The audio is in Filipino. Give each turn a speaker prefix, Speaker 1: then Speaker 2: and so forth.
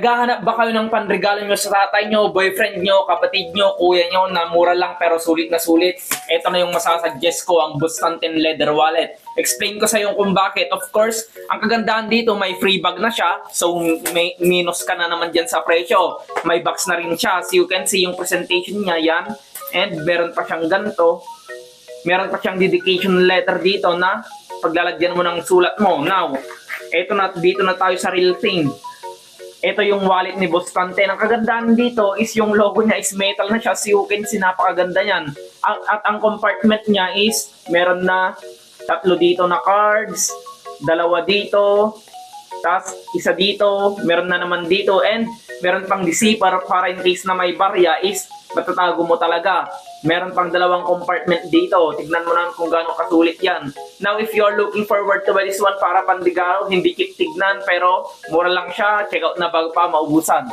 Speaker 1: Naghahanap ba kayo ng panregalo nyo sa tatay nyo, boyfriend nyo, kapatid nyo, kuya nyo na mura lang pero sulit na sulit? Ito na yung masasuggest ko, ang Bustanten Leather Wallet. Explain ko sa iyo kung bakit. Of course, ang kagandahan dito, may free bag na siya. So, may minus ka na naman dyan sa presyo. May box na rin siya. So, you can see yung presentation niya, yan. And meron pa siyang ganito. Meron pa siyang dedication letter dito na paglalagyan mo ng sulat mo. Now, dito na tayo sa real thing. Ito yung wallet ni Bustanten. Ang kagandahan dito is yung logo niya is metal na siya. So you can see, napakaganda niyan. At ang compartment niya is meron na 3 dito na cards, 2 dito, tapos 1 dito, meron na naman dito, and meron pang deceiver para in case na may barya is matatago mo talaga. Meron pang 2 compartment dito. Tignan mo na kung gaano kasulit yan. Now, if you're looking forward to buy this one para pandigaro, hindi cheap tignan pero mura lang siya. Check out na bago pa maubusan.